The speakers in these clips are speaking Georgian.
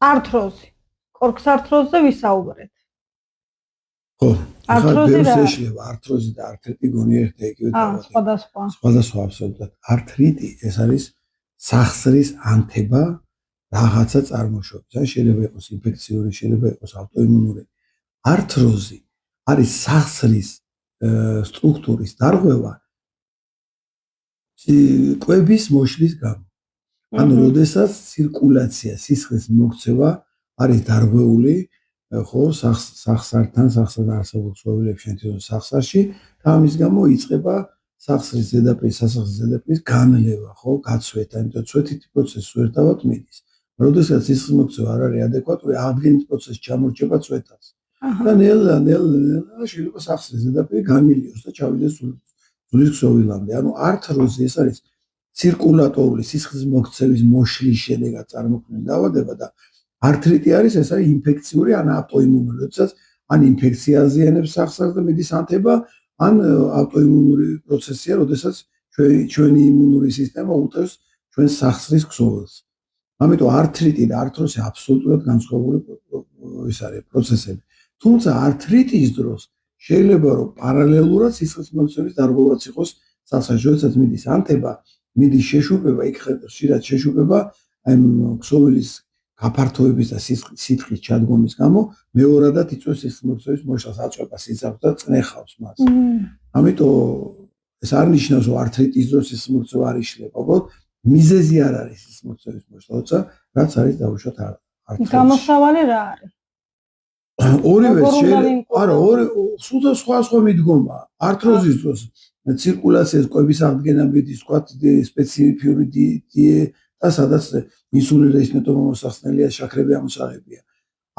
ართროზი. კორკსართროზზე ვისაუბრეთ. ხო, ართროზი რა? შეიძლება ართროზი და ართრიტი გონია ერთ და იგივე დავადება. სხვადასხვა აბსოლუტურად. ართრიტი ეს არის სახსრის ანთება რაღაცა წარმოშობის. ან შეიძლება იყოს ინფექციური, შეიძლება იყოს ავტოიმუნური. ართროზი არის სახსრის სტრუქტურის დარღვევა კვების მოშლის გამო. ანუ როდესაც ცირკულაცია, სისხლის მოქცევა არის დარღვეული, ხო, სახსართან, სახსრად არსებულ ქსოვილებში, შენთელოს სახსარში და ამის გამო იწყება სახსრის ზედაპირის, სასახლის ზედაპირის განლევა, ხო, გაცვეთა, იმიტომ ცვეთითი პროცესი უერთავად მიდის. როდესაც სისხლის მოქცევა არ არის ადეკვატური, აღდგენითი პროცესი ჩამორჩება ცვეთას. და ნელა შეიძლება სახსრის ზედაპირი განილიოს და ჩავიდეს ზულის ქსოვილამდე. ანუ ართროზი ეს არის ცირკულატორული სისხლის მოქცევის მოშლის შედეგად წარმოქმნილი დაავადება და ართრიტი არის ეს არის ინფექციური ან ავტოიმუნური, როდესაც ან ინფექცია აზიანებს სახსრას და მიდის ანთება, ან ავტოიმუნური პროცესია, როდესაც ჩვენი იმუნური სისტემა უტევს ჩვენს სახსრის ქსოვილს. ამიტომ ართრიტი და ართროზი აბსოლუტურად განსხვავებული ის არის პროცესები. თუმცა ართრიტის დროს შეიძლება რომ პარალელურად სისხლის მოქცევის დარღვევაც იყოს სახსრაში, როდესაც მიდის ანთება, მიდის შეშუპება, იქ ხშირად შეშუპება აი ქსოვილის გაფართოების და სითხის ჩადგომის გამო მეორადად იწვევს სისხლის მოქცევის მოშლას, აწვება სიცავს და წნეხავს მას. ამიტომ ეს არ ნიშნავს რომ ართრიტის დროს სისხლის მოქცევა არ იშლება, უბრალოდ მიზეზი არ არის სისხლის მოქცევის მოშლა, თუმცა რაც არის დაუშვათ ართრიტი. გამოსავალი რა არის? ორივე არა, სულ სხვა მიდგომა. ართროზის დროს ცირკულაციას კვების აღდგენა მიდის, თქვა სპეციფიური და სადაც ინსულინის რეზისტენტობა მოსახსნელია, შაქრები ამოსაღებია.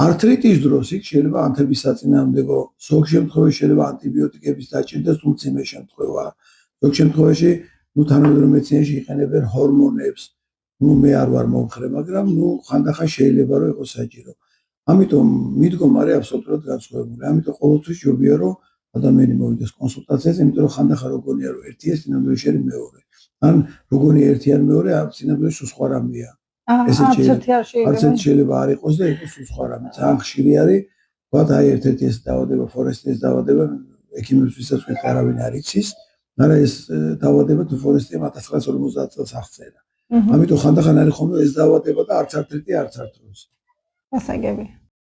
ართრიტის დროს იქ შეიძლება ანთების საწინააღმდეგო, ზოგ შემთხვევაში შეიძლება ანტიბიოტიკების დაჭირდეს, თუმცა იმ შემთხვევაა. ზოგ შემთხვევაში, თანამედროვე მეცნიერში იყენებენ ჰორმონებს. მე არ ვარ მომხრე, მაგრამ ხანდახან შეიძლება რომ იყოს საჭირო. ამიტომ მიდგომა არის აბსოლუტურად განსხვავებული. ამიტომ ყოველთვის ჯობია რომ ადამიანი მოვიდეს კონსულტაციაზე, იმიტომ რომ ხანდახან როგორია რომ ერთია სინამდვილეში არის მეორე. ან როგორია ერთი ან მეორე, სინამდვილეში სულ სხვა რამეა. ესეც შეიძლება არ იყოს და იყოს სულ სხვა რამე. ძალიან ხშირი არის, ვთქვათ, აი ერთ-ერთი ეს დაავადება, ფორესტის დაავადება, ექიმებისთვისაც არავინ არ იცის, მაგრამ ეს დაავადება ფორესტიამ 1950 წელს აღწერა. ამიტომ ხანდახან არის ხოლმე ეს დაავადება და არც ართრიტი, არც ართროზი. გასაგები.